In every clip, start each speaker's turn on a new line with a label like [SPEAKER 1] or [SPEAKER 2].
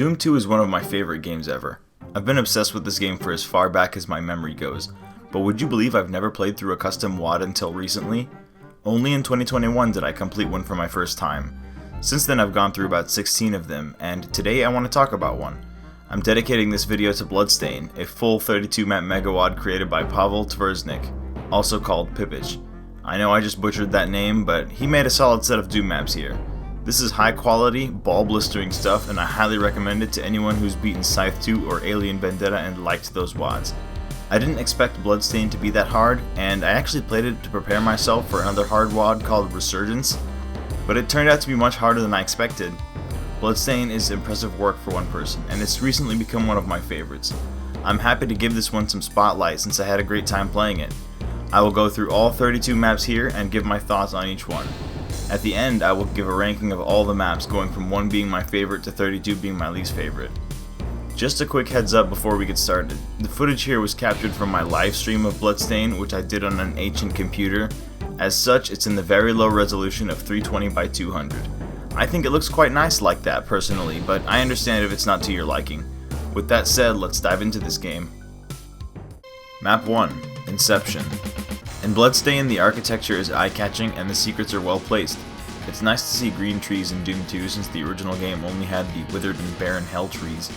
[SPEAKER 1] Doom 2 is one of my favorite games ever. I've been obsessed with this game for as far back as my memory goes, but would you believe I've never played through a custom WAD until recently? Only in 2021 did I complete one for my first time. Since then I've gone through about 16 of them, and today I want to talk about one. I'm dedicating this video to Bloodstain, a full 32 map megaWAD created by Pavel Tverznik, also called Pipicz. I know I just butchered that name, but he made a solid set of Doom maps here. This is high quality, ball blistering stuff, and I highly recommend it to anyone who's beaten Scythe 2 or Alien Vendetta and liked those WADs. I didn't expect Bloodstain to be that hard, and I actually played it to prepare myself for another hard WAD called Resurgence, but it turned out to be much harder than I expected. Bloodstain is impressive work for one person, and it's recently become one of my favorites. I'm happy to give this one some spotlight since I had a great time playing it. I will go through all 32 maps here and give my thoughts on each one. At the end, I will give a ranking of all the maps, going from 1 being my favorite to 32 being my least favorite. Just a quick heads up before we get started. The footage here was captured from my live stream of Bloodstain, which I did on an ancient computer. As such, it's in the very low resolution of 320 by 200. I think it looks quite nice like that personally, but I understand if it's not to your liking. With that said, let's dive into this game. Map 1, Inception. In Bloodstain, the architecture is eye-catching and the secrets are well placed. It's nice to see green trees in Doom 2 since the original game only had the withered and barren hell trees.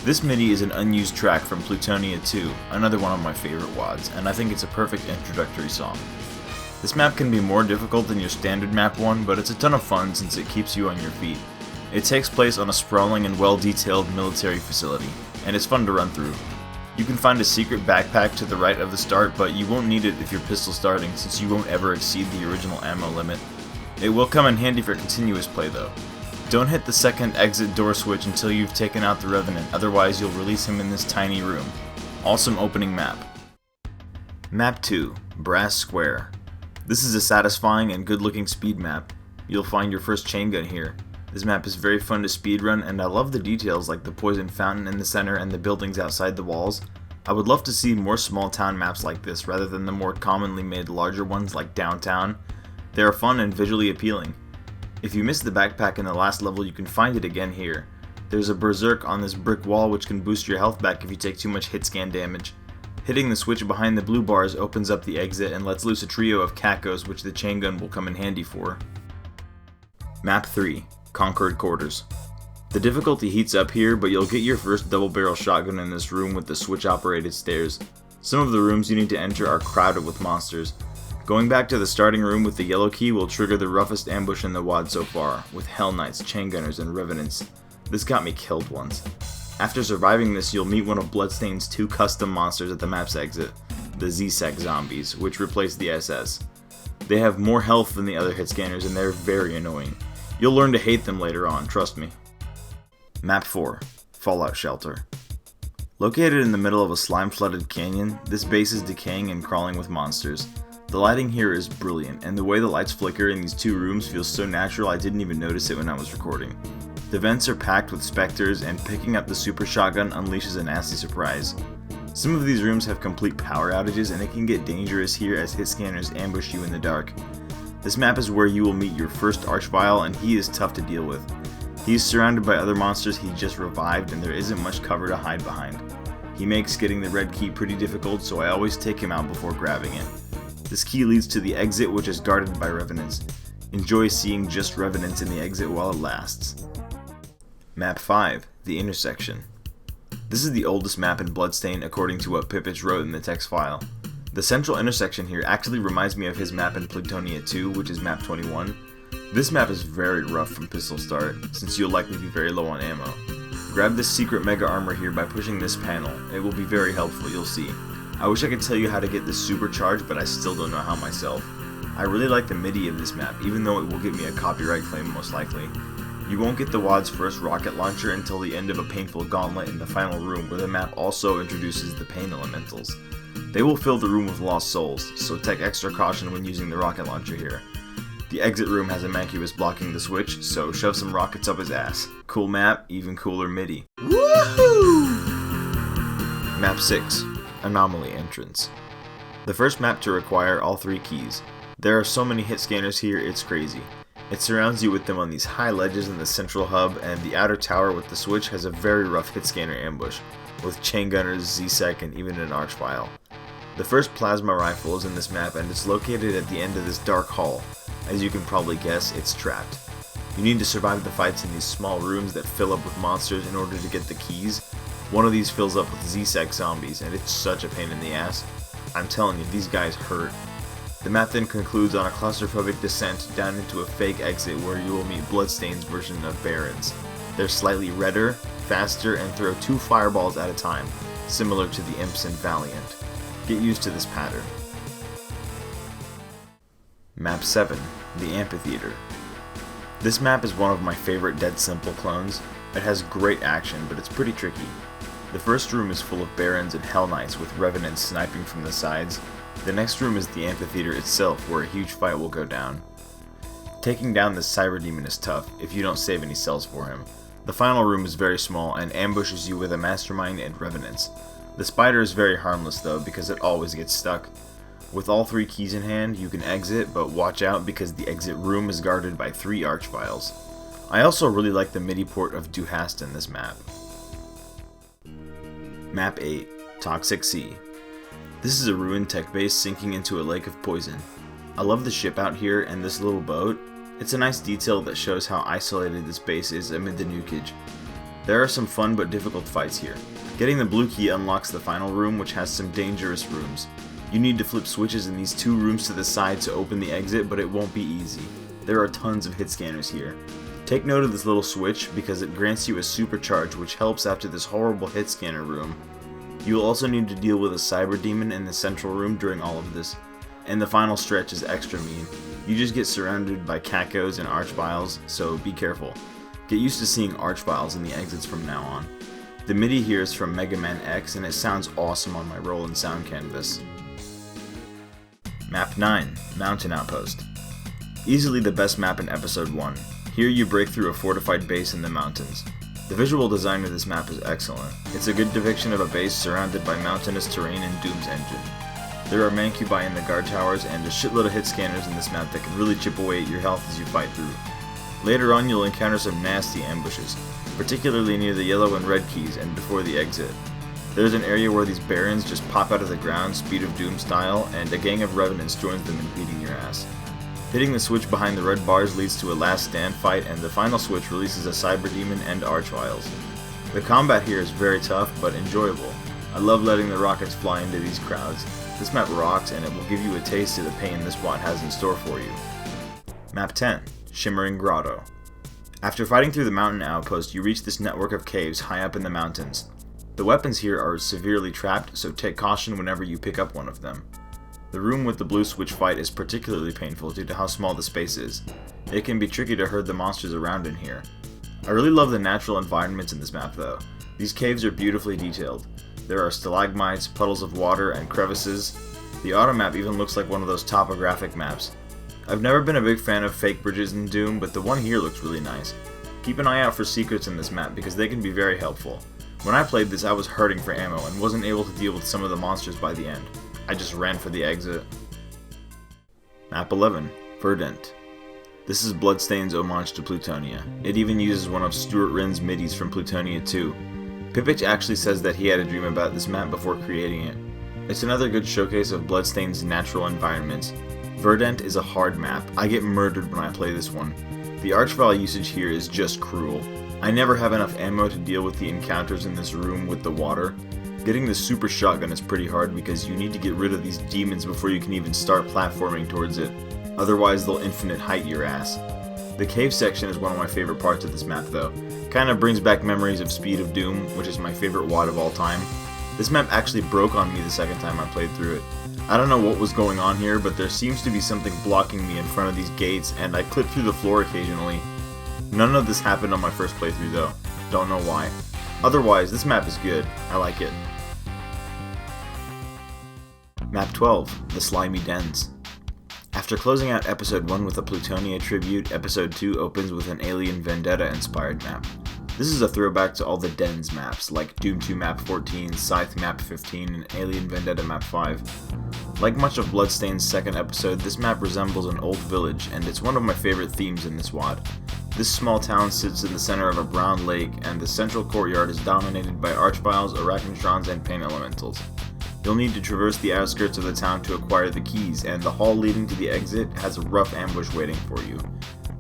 [SPEAKER 1] This MIDI is an unused track from Plutonia 2, another one of my favorite WADs, and I think it's a perfect introductory song. This map can be more difficult than your standard map 1, but it's a ton of fun since it keeps you on your feet. It takes place on a sprawling and well-detailed military facility, and it's fun to run through. You can find a secret backpack to the right of the start, but you won't need it if you're pistol starting since you won't ever exceed the original ammo limit. It will come in handy for continuous play though. Don't hit the second exit door switch until you've taken out the Revenant, otherwise you'll release him in this tiny room. Awesome opening map. Map 2, Brass Square. This is a satisfying and good looking speed map. You'll find your first chain gun here. This map is very fun to speedrun, and I love the details like the poison fountain in the center and the buildings outside the walls. I would love to see more small town maps like this rather than the more commonly made larger ones like Downtown. They are fun and visually appealing. If you missed the backpack in the last level, you can find it again here. There's a berserk on this brick wall which can boost your health back if you take too much hit scan damage. Hitting the switch behind the blue bars opens up the exit and lets loose a trio of cacos which the chain gun will come in handy for. Map 3, Conquered Quarters. The difficulty heats up here, but you'll get your first double barrel shotgun in this room with the switch operated stairs. Some of the rooms you need to enter are crowded with monsters. Going back to the starting room with the yellow key will trigger the roughest ambush in the WAD so far, with Hell Knights, Chain Gunners, and Revenants. This got me killed once. After surviving this, you'll meet one of Bloodstain's 2 custom monsters at the map's exit, the Z-Sec zombies, which replace the SS. They have more health than the other hit scanners and they're very annoying. You'll learn to hate them later on, trust me. Map 4, Fallout Shelter. Located in the middle of a slime-flooded canyon, this base is decaying and crawling with monsters. The lighting here is brilliant, and the way the lights flicker in these 2 rooms feels so natural I didn't even notice it when I was recording. The vents are packed with specters, and picking up the super shotgun unleashes a nasty surprise. Some of these rooms have complete power outages, and it can get dangerous here as hit scanners ambush you in the dark. This map is where you will meet your first Archvile, and he is tough to deal with. He is surrounded by other monsters he just revived, and there isn't much cover to hide behind. He makes getting the red key pretty difficult, so I always take him out before grabbing it. This key leads to the exit, which is guarded by Revenants. Enjoy seeing just Revenants in the exit while it lasts. Map 5, The Intersection. This is the oldest map in Bloodstain according to what Pipicz wrote in the text file. The central intersection here actually reminds me of his map in Plutonia 2, which is map 21. This map is very rough from pistol start, since you'll likely be very low on ammo. Grab this secret mega armor here by pushing this panel. It will be very helpful, you'll see. I wish I could tell you how to get this supercharged, but I still don't know how myself. I really like the MIDI of this map, even though it will get me a copyright claim most likely. You won't get the WAD's first rocket launcher until the end of a painful gauntlet in the final room, where the map also introduces the pain elementals. They will fill the room with lost souls, so take extra caution when using the rocket launcher here. The exit room has a Mancubus blocking the switch, so shove some rockets up his ass. Cool map, even cooler MIDI. Woohoo! Map 6, Anomaly Entrance. The first map to require all 3 keys. There are so many hit scanners here, it's crazy. It surrounds you with them on these high ledges in the central hub, and the outer tower with the switch has a very rough hit scanner ambush, with chain gunners, Z-Sec, and even an archvile. The first plasma rifle is in this map, and it's located at the end of this dark hall. As you can probably guess, it's trapped. You need to survive the fights in these small rooms that fill up with monsters in order to get the keys. One of these fills up with Z-Sec zombies, and it's such a pain in the ass. I'm telling you, these guys hurt. The map then concludes on a claustrophobic descent down into a fake exit where you will meet Bloodstain's version of Barons. They're slightly redder, faster, and throw 2 fireballs at a time, similar to the Imps in Valiant. Get used to this pattern. Map 7, the Amphitheater. This map is one of my favorite Dead Simple clones. It has great action, but it's pretty tricky. The first room is full of Barons and Hell Knights with Revenants sniping from the sides. The next room is the amphitheater itself, where a huge fight will go down. Taking down this Cyber Demon is tough, if you don't save any cells for him. The final room is very small, and ambushes you with a Mastermind and Revenants. The spider is very harmless though, because it always gets stuck. With all 3 keys in hand, you can exit, but watch out because the exit room is guarded by 3 archviles. I also really like the MIDI port of Duhast in this map. Map 8, Toxic Sea. This is a ruined tech base sinking into a lake of poison. I love the ship out here and this little boat. It's a nice detail that shows how isolated this base is amid the nukage. There are some fun but difficult fights here. Getting the blue key unlocks the final room, which has some dangerous rooms. You need to flip switches in these 2 rooms to the side to open the exit, but it won't be easy. There are tons of hit scanners here. Take note of this little switch because it grants you a supercharge which helps after this horrible hit scanner room. You will also need to deal with a Cyber Demon in the central room during all of this, and the final stretch is extra mean. You just get surrounded by cacos and archviles, so be careful. Get used to seeing archviles in the exits from now on. The MIDI here is from Mega Man X, and it sounds awesome on my roll and sound canvas. Map 9, Mountain Outpost. Easily the best map in Episode 1. Here you break through a fortified base in the mountains. The visual design of this map is excellent. It's a good depiction of a base surrounded by mountainous terrain and Doom's engine. There are mancubi in the guard towers and a shitload of hit scanners in this map that can really chip away at your health as you fight through. Later on you'll encounter some nasty ambushes, particularly near the yellow and red keys and before the exit. There's an area where these Barons just pop out of the ground, Speed of Doom style, and a gang of Revenants joins them in beating your ass. Hitting the switch behind the red bars leads to a last stand fight, and the final switch releases a Cyber Demon and Archviles. The combat here is very tough, but enjoyable. I love letting the rockets fly into these crowds. This map rocks, and it will give you a taste of the pain this WAD has in store for you. Map 10, Shimmering Grotto. After fighting through the mountain outpost, you reach this network of caves high up in the mountains. The weapons here are severely trapped, so take caution whenever you pick up one of them. The room with the blue switch fight is particularly painful due to how small the space is. It can be tricky to herd the monsters around in here. I really love the natural environments in this map though. These caves are beautifully detailed. There are stalagmites, puddles of water, and crevices. The auto map even looks like one of those topographic maps. I've never been a big fan of fake bridges in Doom, but the one here looks really nice. Keep an eye out for secrets in this map because they can be very helpful. When I played this I was hurting for ammo and wasn't able to deal with some of the monsters by the end. I just ran for the exit. Map 11, Verdant. This is Bloodstain's homage to Plutonia. It even uses one of Stuart Wren's midis from Plutonia 2. Pipicz actually says that he had a dream about this map before creating it. It's another good showcase of Bloodstain's natural environments. Verdant is a hard map. I get murdered when I play this one. The archvile usage here is just cruel. I never have enough ammo to deal with the encounters in this room with the water. Getting the super shotgun is pretty hard because you need to get rid of these demons before you can even start platforming towards it. Otherwise they'll infinite height your ass. The cave section is one of my favorite parts of this map though. Kinda brings back memories of Speed of Doom, which is my favorite WAD of all time. This map actually broke on me the second time I played through it. I don't know what was going on here, but there seems to be something blocking me in front of these gates and I clip through the floor occasionally. None of this happened on my first playthrough though. Don't know why. Otherwise, this map is good. I like it. Map 12, the Slimy Dens. After closing out Episode 1 with a Plutonia tribute, Episode 2 opens with an Alien Vendetta inspired map. This is a throwback to all the Dens maps, like Doom 2 Map 14, Scythe Map 15, and Alien Vendetta Map 5. Like much of Bloodstain's second episode, this map resembles an old village, and it's one of my favorite themes in this WAD. This small town sits in the center of a brown lake, and the central courtyard is dominated by archviles, arachnotrons, and pain elementals. You'll need to traverse the outskirts of the town to acquire the keys, and the hall leading to the exit has a rough ambush waiting for you.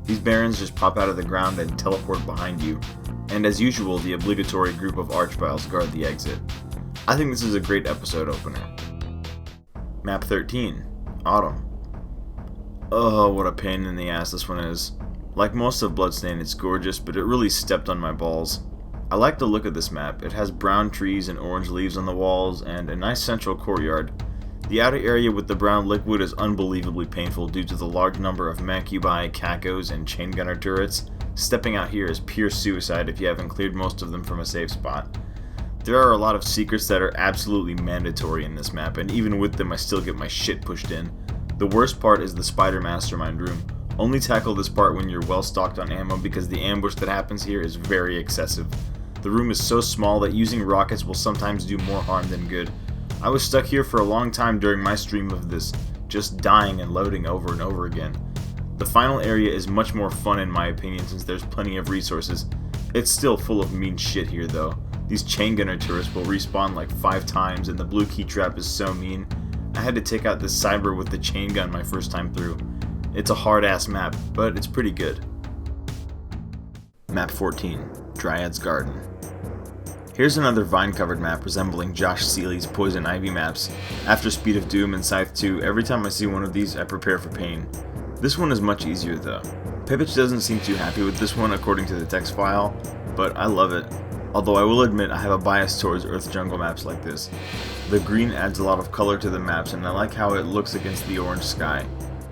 [SPEAKER 1] These barons just pop out of the ground and teleport behind you, and as usual, the obligatory group of archviles guard the exit. I think this is a great episode opener. Map 13, Autumn. Oh, what a pain in the ass this one is. Like most of Bloodstain, it's gorgeous, but it really stepped on my balls. I like the look of this map. It has brown trees and orange leaves on the walls, and a nice central courtyard. The outer area with the brown liquid is unbelievably painful due to the large number of megaWAD, cacos, and chain gunner turrets. Stepping out here is pure suicide if you haven't cleared most of them from a safe spot. There are a lot of secrets that are absolutely mandatory in this map, and even with them I still get my shit pushed in. The worst part is the spider mastermind room. Only tackle this part when you're well stocked on ammo because the ambush that happens here is very excessive. The room is so small that using rockets will sometimes do more harm than good. I was stuck here for a long time during my stream of this, just dying and loading over and over again. The final area is much more fun in my opinion since there's plenty of resources. It's still full of mean shit here though. These chain gunner turrets will respawn like 5 times and the blue key trap is so mean. I had to take out this cyber with the chain gun my first time through. It's a hard ass map, but it's pretty good. Map 14, Dryad's Garden. Here's another vine-covered map resembling Josh Seeley's Poison Ivy maps. After Speed of Doom and Scythe 2, every time I see one of these I prepare for pain. This one is much easier though. Pipicz doesn't seem too happy with this one according to the text file, but I love it. Although I will admit I have a bias towards Earth Jungle maps like this. The green adds a lot of color to the maps and I like how it looks against the orange sky.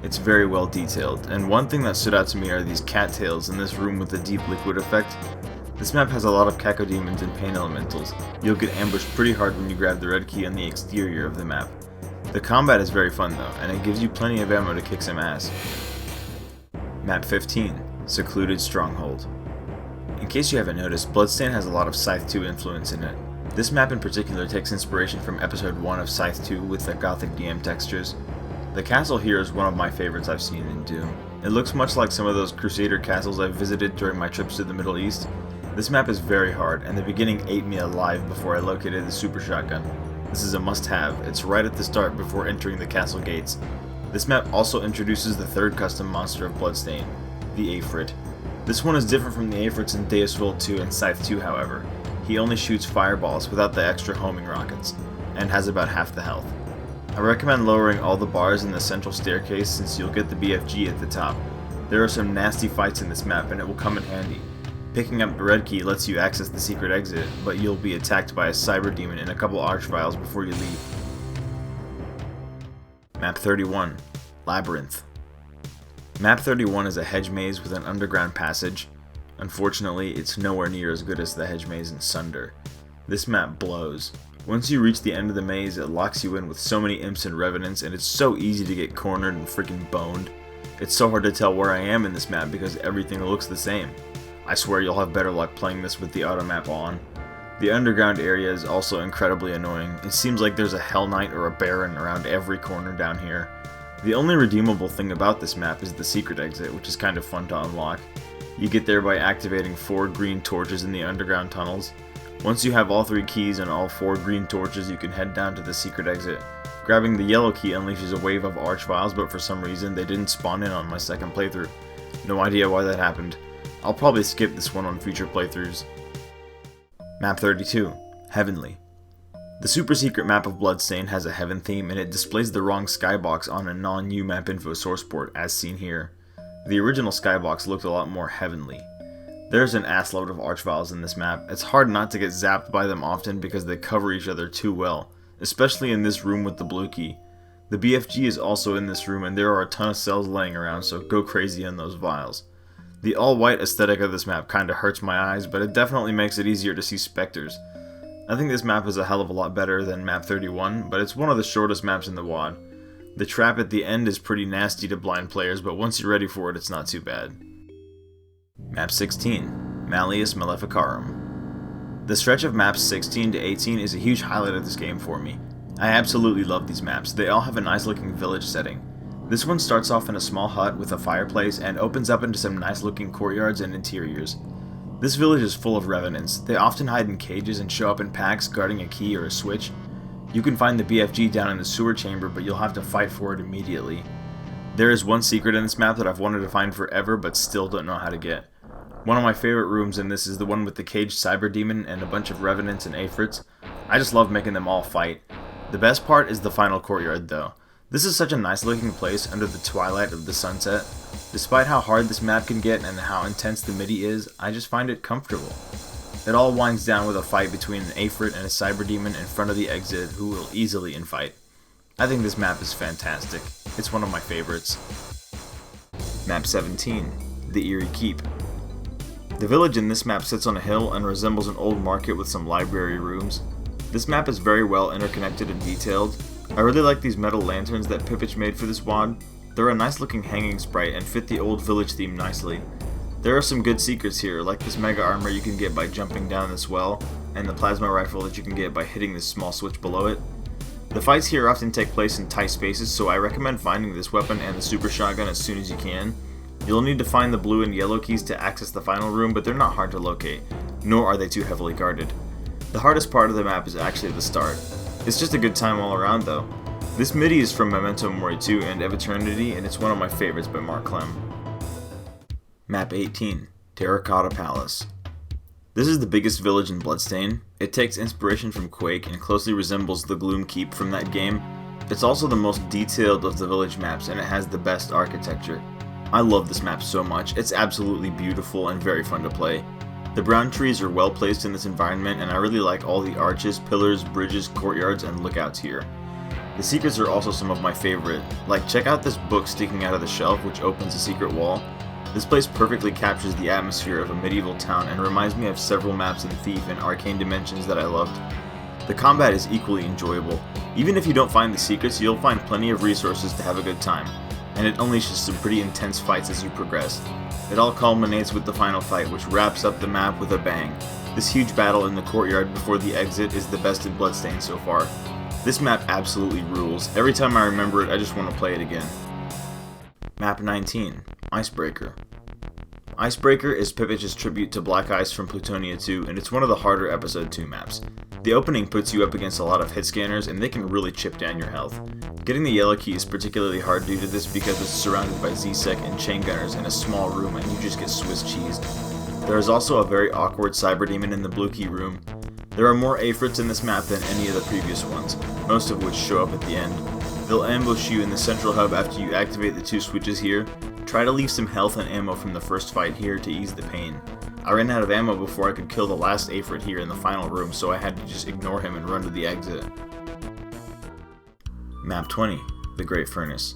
[SPEAKER 1] It's very well detailed, and one thing that stood out to me are these cattails in this room with the deep liquid effect. This map has a lot of cacodemons and pain elementals. You'll get ambushed pretty hard when you grab the red key on the exterior of the map. The combat is very fun though, and it gives you plenty of ammo to kick some ass. Map 15, Secluded Stronghold. In case you haven't noticed, Bloodstain has a lot of Scythe 2 influence in it. This map in particular takes inspiration from episode 1 of Scythe 2 with the gothic DM textures. The castle here is one of my favorites I've seen in Doom. It looks much like some of those Crusader castles I've visited during my trips to the Middle East. This map is very hard, and the beginning ate me alive before I located the super shotgun. This is a must-have. It's right at the start before entering the castle gates. This map also introduces the third custom monster of Bloodstain, the Afrit. This one is different from the Afrits in Deus Vult 2 and Scythe 2 however. He only shoots fireballs without the extra homing rockets, and has about half the health. I recommend lowering all the bars in the central staircase since you'll get the BFG at the top. There are some nasty fights in this map and it will come in handy. Picking up the red key lets you access the secret exit, but you'll be attacked by a cyber demon and a couple archviles before you leave. Map 31, Labyrinth. Map 31 is a hedge maze with an underground passage. Unfortunately, it's nowhere near as good as the hedge maze in Sunder. This map blows. Once you reach the end of the maze, it locks you in with so many imps and revenants, and it's so easy to get cornered and freaking boned. It's so hard to tell where I am in this map because everything looks the same. I swear you'll have better luck playing this with the auto map on. The underground area is also incredibly annoying. It seems like there's a Hell Knight or a Baron around every corner down here. The only redeemable thing about this map is the secret exit, which is kind of fun to unlock. You get there by activating 4 green torches in the underground tunnels. Once you have all 3 keys and all 4 green torches, you can head down to the secret exit. Grabbing the yellow key unleashes a wave of archviles, but for some reason they didn't spawn in on my second playthrough. No idea why that happened. I'll probably skip this one on future playthroughs. Map 32, Heavenly. The super secret map of Bloodstain has a heaven theme and it displays the wrong skybox on a non-UMap info source port as seen here. The original skybox looked a lot more heavenly. There's an assload of archviles in this map. It's hard not to get zapped by them often because they cover each other too well, especially in this room with the blue key. The BFG is also in this room and there are a ton of cells laying around, so go crazy on those vials. The all-white aesthetic of this map kinda hurts my eyes, but it definitely makes it easier to see specters. I think this map is a hell of a lot better than map 31, but it's one of the shortest maps in the WAD. The trap at the end is pretty nasty to blind players, but once you're ready for it, it's not too bad. Map 16, Malleus Maleficarum. The stretch of maps 16 to 18 is a huge highlight of this game for me. I absolutely love these maps. They all have a nice looking village setting. This one starts off in a small hut with a fireplace and opens up into some nice looking courtyards and interiors. This village is full of revenants. They often hide in cages and show up in packs guarding a key or a switch. You can find the BFG down in the sewer chamber, but you'll have to fight for it immediately. There is one secret in this map that I've wanted to find forever but still don't know how to get. One of my favorite rooms in this is the one with the caged cyber demon and a bunch of revenants and afrits. I just love making them all fight. The best part is the final courtyard though. This is such a nice looking place under the twilight of the sunset. Despite how hard this map can get and how intense the MIDI is, I just find it comfortable. It all winds down with a fight between an Afrit and a cyber demon in front of the exit who will easily infight. I think this map is fantastic. It's one of my favorites. Map 17, the Eerie Keep. The village in this map sits on a hill and resembles an old market with some library rooms. This map is very well interconnected and detailed. I really like these metal lanterns that Pipicz made for this WAD. They're a nice looking hanging sprite and fit the old village theme nicely. There are some good secrets here, like this mega armor you can get by jumping down this well, and the plasma rifle that you can get by hitting this small switch below it. The fights here often take place in tight spaces, so I recommend finding this weapon and the super shotgun as soon as you can. You'll need to find the blue and yellow keys to access the final room, but they're not hard to locate, nor are they too heavily guarded. The hardest part of the map is actually the start. It's just a good time all around though. This MIDI is from Memento Mori 2 and Of Eternity, and it's one of my favorites by Mark Clem. Map 18, Terracotta Palace. This is the biggest village in Bloodstain. It takes inspiration from Quake and closely resembles the Gloom Keep from that game. It's also the most detailed of the village maps and it has the best architecture. I love this map so much. It's absolutely beautiful and very fun to play. The brown trees are well placed in this environment and I really like all the arches, pillars, bridges, courtyards, and lookouts here. The secrets are also some of my favorite, like check out this book sticking out of the shelf which opens a secret wall. This place perfectly captures the atmosphere of a medieval town and reminds me of several maps in Thief and Arcane Dimensions that I loved. The combat is equally enjoyable. Even if you don't find the secrets, you'll find plenty of resources to have a good time, and it unleashes some pretty intense fights as you progress. It all culminates with the final fight, which wraps up the map with a bang. This huge battle in the courtyard before the exit is the best in Bloodstain so far. This map absolutely rules. Every time I remember it, I just want to play it again. Map 19, Icebreaker. Icebreaker is Pipicz's tribute to Black Ice from Plutonia 2, and it's one of the harder Episode 2 maps. The opening puts you up against a lot of hit scanners, and they can really chip down your health. Getting the yellow key is particularly hard due to this because it's surrounded by Z-Sec and chain gunners in a small room and you just get Swiss cheesed. There is also a very awkward cyber demon in the blue key room. There are more Afrits in this map than any of the previous ones, most of which show up at the end. They'll ambush you in the central hub after you activate the two switches here. Try to leave some health and ammo from the first fight here to ease the pain. I ran out of ammo before I could kill the last Afrit here in the final room, so I had to just ignore him and run to the exit. Map 20, the Great Furnace.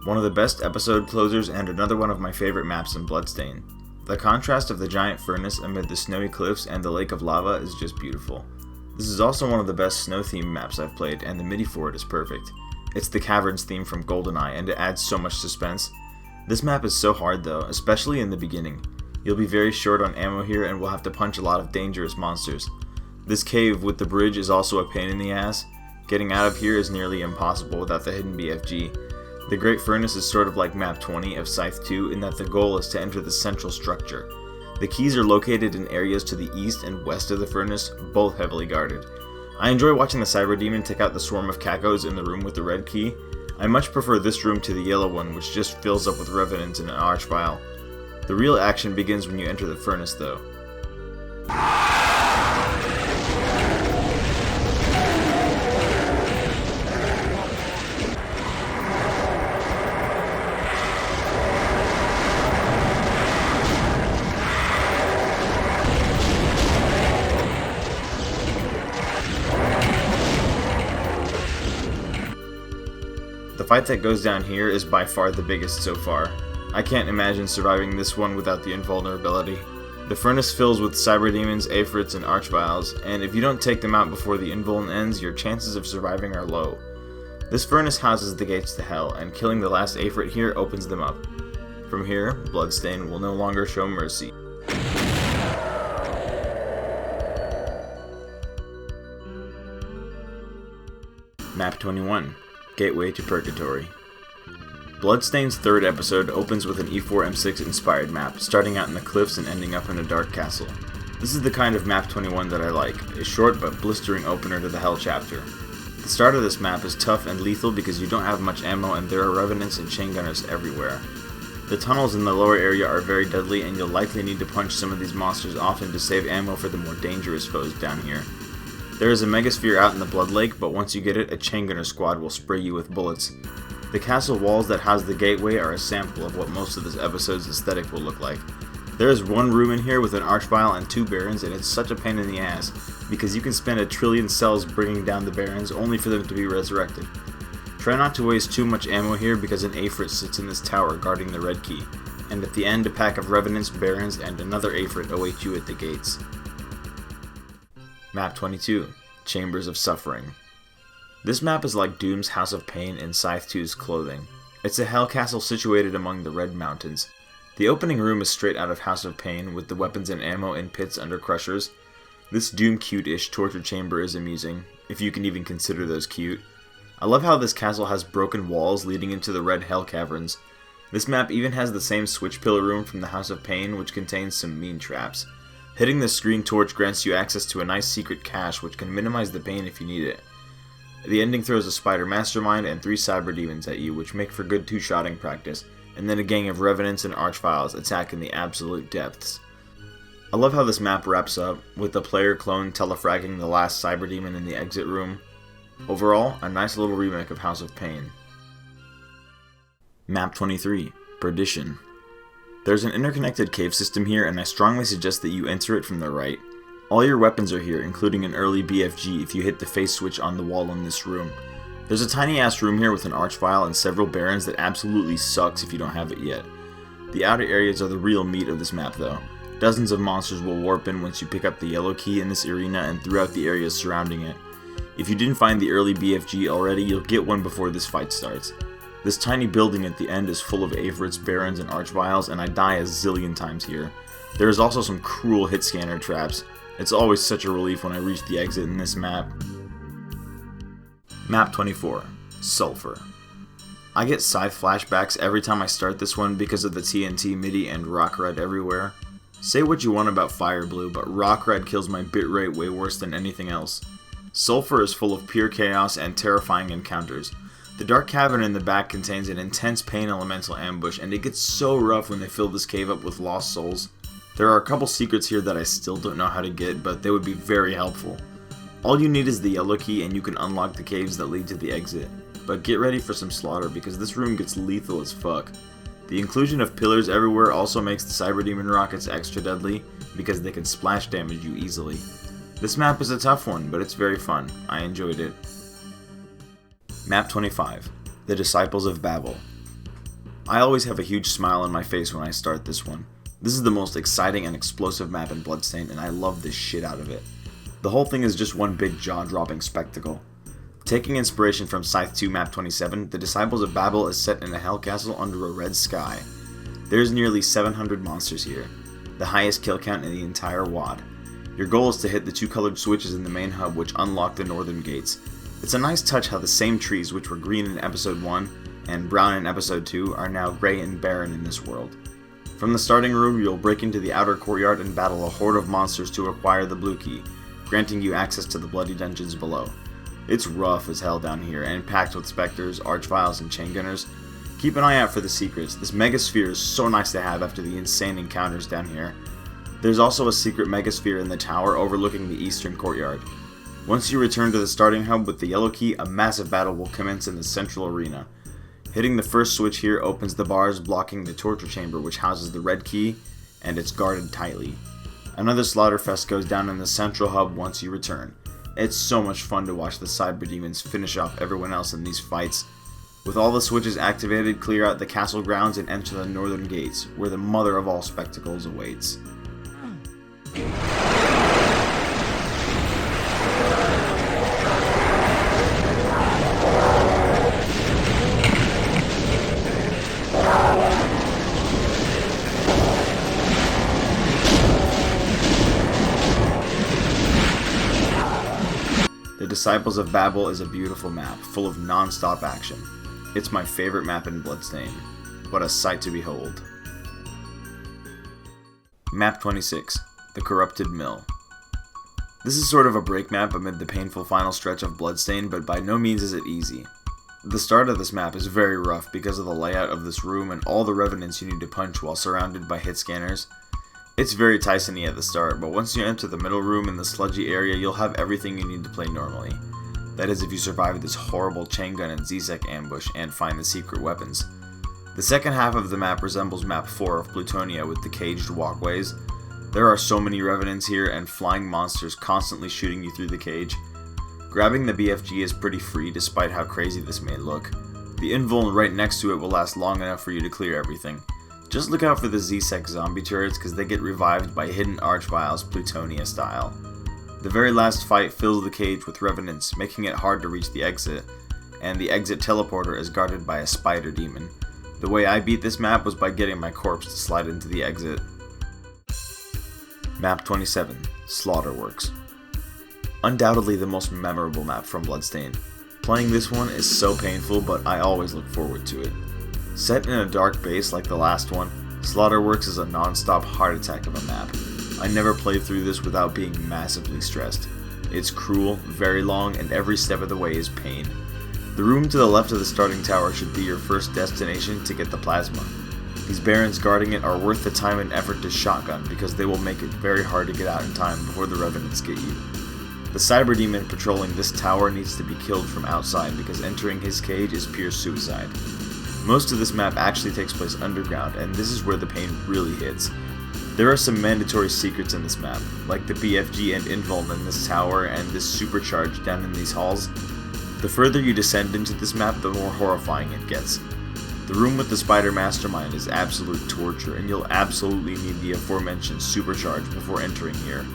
[SPEAKER 1] One of the best episode closers and another one of my favorite maps in Bloodstain. The contrast of the giant furnace amid the snowy cliffs and the lake of lava is just beautiful. This is also one of the best snow-themed maps I've played, and the MIDI for it is perfect. It's the Caverns theme from GoldenEye, and it adds so much suspense. This map is so hard though, especially in the beginning. You'll be very short on ammo here and will have to punch a lot of dangerous monsters. This cave with the bridge is also a pain in the ass. Getting out of here is nearly impossible without the hidden BFG. The Great Furnace is sort of like map 20 of Scythe 2 in that the goal is to enter the central structure. The keys are located in areas to the east and west of the furnace, both heavily guarded. I enjoy watching the Cyber Demon take out the swarm of cacos in the room with the red key. I much prefer this room to the yellow one, which just fills up with revenants and an archvile. The real action begins when you enter the furnace though. The fight that goes down here is by far the biggest so far. I can't imagine surviving this one without the invulnerability. The furnace fills with cyber demons, afrits, and archviles, and if you don't take them out before the invuln ends, your chances of surviving are low. This furnace houses the gates to hell, and killing the last afrit here opens them up. From here, Bloodstain will no longer show mercy. Map 21, Gateway to Purgatory. Bloodstain's third episode opens with an E4-M6 inspired map, starting out in the cliffs and ending up in a dark castle. This is the kind of Map 21 that I like, a short but blistering opener to the Hell chapter. The start of this map is tough and lethal because you don't have much ammo and there are revenants and chain gunners everywhere. The tunnels in the lower area are very deadly and you'll likely need to punch some of these monsters often to save ammo for the more dangerous foes down here. There is a megasphere out in the Blood Lake, but once you get it, a chain gunner squad will spray you with bullets. The castle walls that house the gateway are a sample of what most of this episode's aesthetic will look like. There is one room in here with an archvile and 2 barons, and it's such a pain in the ass, because you can spend 1 trillion cells bringing down the barons only for them to be resurrected. Try not to waste too much ammo here because an Aphrit sits in this tower guarding the red key, and at the end a pack of revenants, barons, and another Aphrit await you at the gates. Map 22, Chambers of Suffering. This map is like Doom's House of Pain in Scythe 2's Clothing. It's a hell castle situated among the Red Mountains. The opening room is straight out of House of Pain, with the weapons and ammo in pits under crushers. This Doom cute-ish torture chamber is amusing, if you can even consider those cute. I love how this castle has broken walls leading into the Red Hell Caverns. This map even has the same switch pillar room from the House of Pain, which contains some mean traps. Hitting the screen torch grants you access to a nice secret cache which can minimize the pain if you need it. The ending throws a spider mastermind and 3 cyber demons at you, which make for good 2-shotting practice, and then a gang of revenants and archviles attack in the absolute depths. I love how this map wraps up, with the player clone telefragging the last cyber demon in the exit room. Overall, a nice little remake of House of Pain. Map 23, Perdition. There's an interconnected cave system here, and I strongly suggest that you enter it from the right. All your weapons are here, including an early BFG if you hit the face switch on the wall in this room. There's a tiny ass room here with an archvile and several barons that absolutely sucks if you don't have it yet. The outer areas are the real meat of this map though. Dozens of monsters will warp in once you pick up the yellow key in this arena and throughout the areas surrounding it. If you didn't find the early BFG already, you'll get one before this fight starts. This tiny building at the end is full of Avrits, barons, and archviles, and I die a zillion times here. There is also some cruel hit scanner traps. It's always such a relief when I reach the exit in this map. Map 24, Sulfur. I get Scythe flashbacks every time I start this one because of the TNT MIDI and Rock Red everywhere. Say what you want about Fire Blue, but Rock Red kills my bitrate way worse than anything else. Sulfur is full of pure chaos and terrifying encounters. The dark cavern in the back contains an intense pain elemental ambush, and it gets so rough when they fill this cave up with lost souls. There are a couple secrets here that I still don't know how to get, but they would be very helpful. All you need is the yellow key and you can unlock the caves that lead to the exit. But get ready for some slaughter because this room gets lethal as fuck. The inclusion of pillars everywhere also makes the Cyber Demon rockets extra deadly because they can splash damage you easily. This map is a tough one, but it's very fun. I enjoyed it. Map 25, The Disciples of Babel. I always have a huge smile on my face when I start this one. This is the most exciting and explosive map in Bloodstain, and I love this shit out of it. The whole thing is just one big jaw-dropping spectacle. Taking inspiration from Scythe 2 Map 27, The Disciples of Babel is set in a hell castle under a red sky. There's nearly 700 monsters here, the highest kill count in the entire WAD. Your goal is to hit the 2 colored switches in the main hub which unlock the northern gates. It's a nice touch how the same trees which were green in episode 1 and brown in episode 2 are now grey and barren in this world. From the starting room, you'll break into the outer courtyard and battle a horde of monsters to acquire the blue key, granting you access to the bloody dungeons below. It's rough as hell down here and packed with specters, archviles, and chain gunners. Keep an eye out for the secrets. This megasphere is so nice to have after the insane encounters down here. There's also a secret megasphere in the tower overlooking the eastern courtyard. Once you return to the starting hub with the yellow key, a massive battle will commence in the central arena. Hitting the first switch here opens the bars blocking the torture chamber which houses the red key, and it's guarded tightly. Another slaughterfest goes down in the central hub once you return. It's so much fun to watch the cyber demons finish off everyone else in these fights. With all the switches activated, clear out the castle grounds and enter the northern gates, where the mother of all spectacles awaits. The The Disciples of Babel is a beautiful map, full of non-stop action. It's my favorite map in Bloodstain. What a sight to behold. Map 26, The Corrupted Mill. This is sort of a break map amid the painful final stretch of Bloodstain, but by no means is it easy. The start of this map is very rough because of the layout of this room and all the revenants you need to punch while surrounded by hit scanners. It's very Tyson-y at the start, but once you enter the middle room in the sludgy area, you'll have everything you need to play normally. That is if you survive this horrible chain gun and Z-Sec ambush and find the secret weapons. The second half of the map resembles map 4 of Plutonia with the caged walkways. There are so many revenants here and flying monsters constantly shooting you through the cage. Grabbing the BFG is pretty free despite how crazy this may look. The invuln right next to it will last long enough for you to clear everything. Just look out for the Z-Sec zombie turrets because they get revived by hidden archviles Plutonia style. The very last fight fills the cage with revenants, making it hard to reach the exit, and the exit teleporter is guarded by a spider demon. The way I beat this map was by getting my corpse to slide into the exit. Map 27, Slaughterworks. Undoubtedly the most memorable map from Bloodstain. Playing this one is so painful, but I always look forward to it. Set in a dark base like the last one, Slaughterworks is a non-stop heart attack of a map. I never played through this without being massively stressed. It's cruel, very long, and every step of the way is pain. The room to the left of the starting tower should be your first destination to get the plasma. These barons guarding it are worth the time and effort to shotgun because they will make it very hard to get out in time before the revenants get you. The cyber demon patrolling this tower needs to be killed from outside because entering his cage is pure suicide. Most of this map actually takes place underground, and this is where the pain really hits. There are some mandatory secrets in this map, like the BFG and invuln in this tower and this supercharge down in these halls. The further you descend into this map, the more horrifying it gets. The room with the spider mastermind is absolute torture, and you'll absolutely need the aforementioned supercharge before entering here.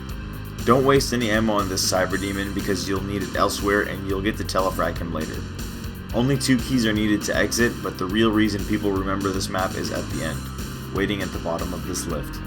[SPEAKER 1] Don't waste any ammo on this cyber demon because you'll need it elsewhere and you'll get to telefrag him later. Only 2 keys are needed to exit, but the real reason people remember this map is at the end, waiting at the bottom of this lift.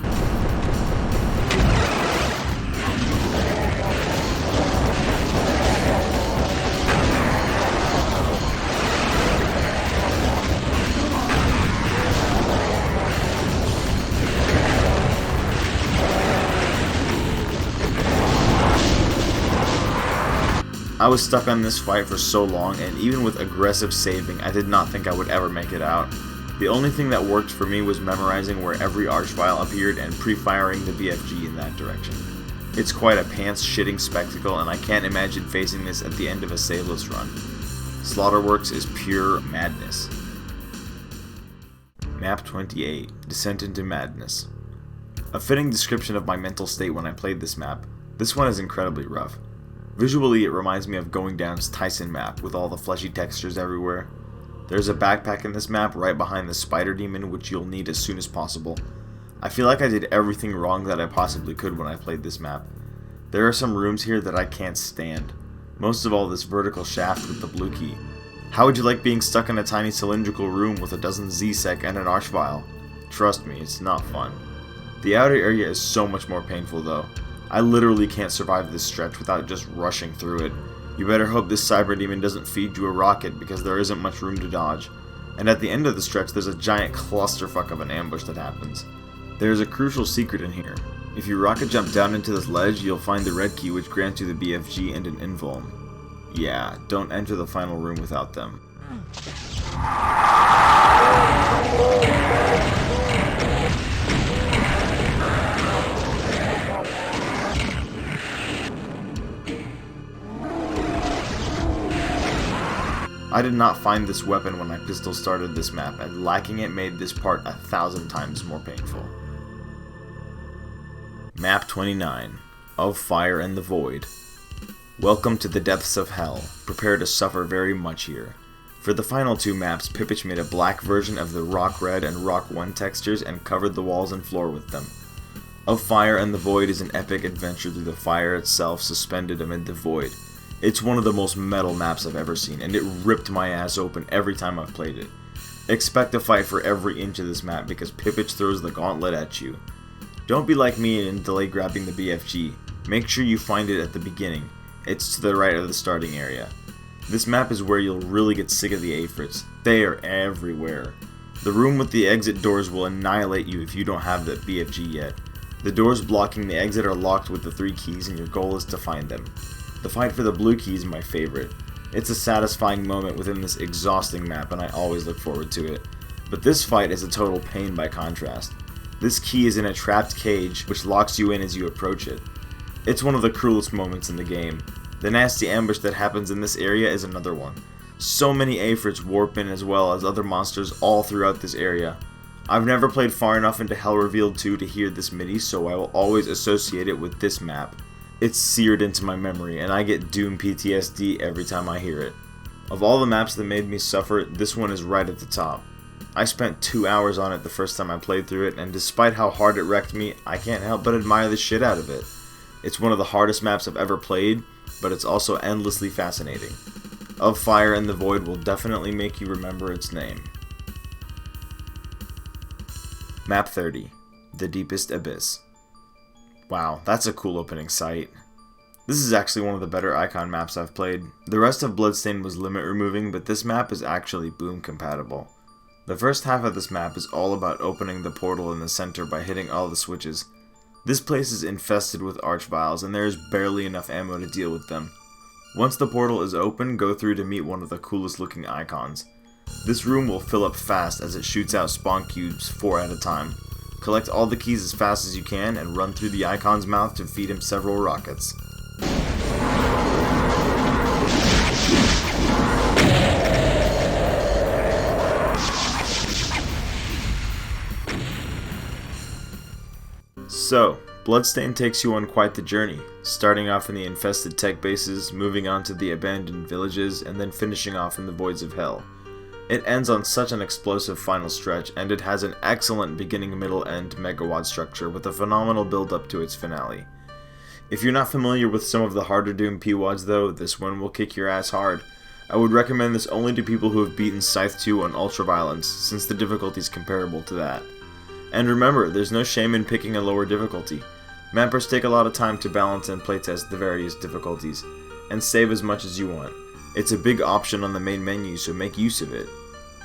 [SPEAKER 1] I was stuck on this fight for so long, and even with aggressive saving, I did not think I would ever make it out. The only thing that worked for me was memorizing where every archvile appeared and pre-firing the BFG in that direction. It's quite a pants-shitting spectacle, and I can't imagine facing this at the end of a saveless run. Slaughterworks is pure madness. Map 28, Descent into Madness. A fitting description of my mental state when I played this map. This one is incredibly rough. Visually, it reminds me of Going Down's Tyson map with all the fleshy textures everywhere. There's a backpack in this map right behind the spider demon, which you'll need as soon as possible. I feel like I did everything wrong that I possibly could when I played this map. There are some rooms here that I can't stand. Most of all this vertical shaft with the blue key. How would you like being stuck in a tiny cylindrical room with a dozen Z-Sec and an archvile? Trust me, it's not fun. The outer area is so much more painful though. I literally can't survive this stretch without just rushing through it. You better hope this cyber demon doesn't feed you a rocket because there isn't much room to dodge. And at the end of the stretch there's a giant clusterfuck of an ambush that happens. There's a crucial secret in here. If you rocket jump down into this ledge, you'll find the red key which grants you the BFG and an invuln. Yeah, don't enter the final room without them. I did not find this weapon when I pistol started this map, and lacking it made this part 1,000 times more painful. Map 29, Of Fire and the Void. Welcome to the depths of hell. Prepare to suffer very much here. For the final 2 maps, Pipicz made a black version of the Rock Red and Rock 1 textures and covered the walls and floor with them. Of Fire and the Void is an epic adventure through the fire itself suspended amid the void. It's one of the most metal maps I've ever seen, and it ripped my ass open every time I've played it. Expect a fight for every inch of this map because Pipicz throws the gauntlet at you. Don't be like me and delay grabbing the BFG. Make sure you find it at the beginning. It's to the right of the starting area. This map is where you'll really get sick of the Afrits. They are everywhere. The room with the exit doors will annihilate you if you don't have the BFG yet. The doors blocking the exit are locked with the 3 keys and your goal is to find them. The fight for the blue key is my favorite. It's a satisfying moment within this exhausting map and I always look forward to it. But this fight is a total pain by contrast. This key is in a trapped cage which locks you in as you approach it. It's one of the cruelest moments in the game. The nasty ambush that happens in this area is another one. So many Afrits warp in as well as other monsters all throughout this area. I've never played far enough into Hell Revealed 2 to hear this MIDI, so I will always associate it with this map. It's seared into my memory and I get Doom PTSD every time I hear it. Of all the maps that made me suffer, this one is right at the top. I spent 2 hours on it the first time I played through it, and despite how hard it wrecked me, I can't help but admire the shit out of it. It's one of the hardest maps I've ever played, but it's also endlessly fascinating. Of Fire and the Void will definitely make you remember its name. Map 30, The Deepest Abyss. Wow, that's a cool opening sight. This is actually one of the better icon maps I've played. The rest of Bloodstain was limit removing, but this map is actually Boom compatible. The first half of this map is all about opening the portal in the center by hitting all the switches. This place is infested with archviles and there is barely enough ammo to deal with them. Once the portal is open, go through to meet one of the coolest looking icons. This room will fill up fast as it shoots out spawn cubes 4 at a time. Collect all the keys as fast as you can and run through the icon's mouth to feed him several rockets. So, Bloodstain takes you on quite the journey, starting off in the infested tech bases, moving on to the abandoned villages, and then finishing off in the voids of hell. It ends on such an explosive final stretch, and it has an excellent beginning, middle, end megaWAD structure with a phenomenal build up to its finale. If you're not familiar with some of the harder Doom PWADs though, this one will kick your ass hard. I would recommend this only to people who have beaten Scythe 2 on Ultra Violence, since the difficulty is comparable to that. And remember, there's no shame in picking a lower difficulty. Mappers take a lot of time to balance and playtest the various difficulties, and save as much as you want. It's a big option on the main menu, so make use of it.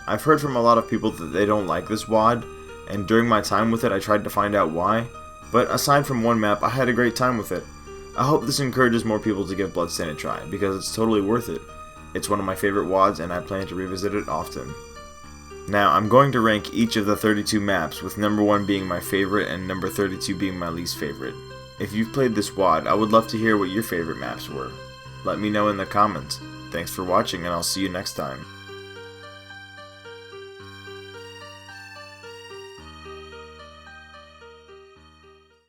[SPEAKER 1] I've heard from a lot of people that they don't like this WAD, and during my time with it I tried to find out why, but aside from one map, I had a great time with it. I hope this encourages more people to give Bloodstain a try, because it's totally worth it. It's one of my favorite WADs and I plan to revisit it often. Now, I'm going to rank each of the 32 maps, with number 1 being my favorite and number 32 being my least favorite. If you've played this WAD, I would love to hear what your favorite maps were. Let me know in the comments. Thanks for watching and I'll see you next time.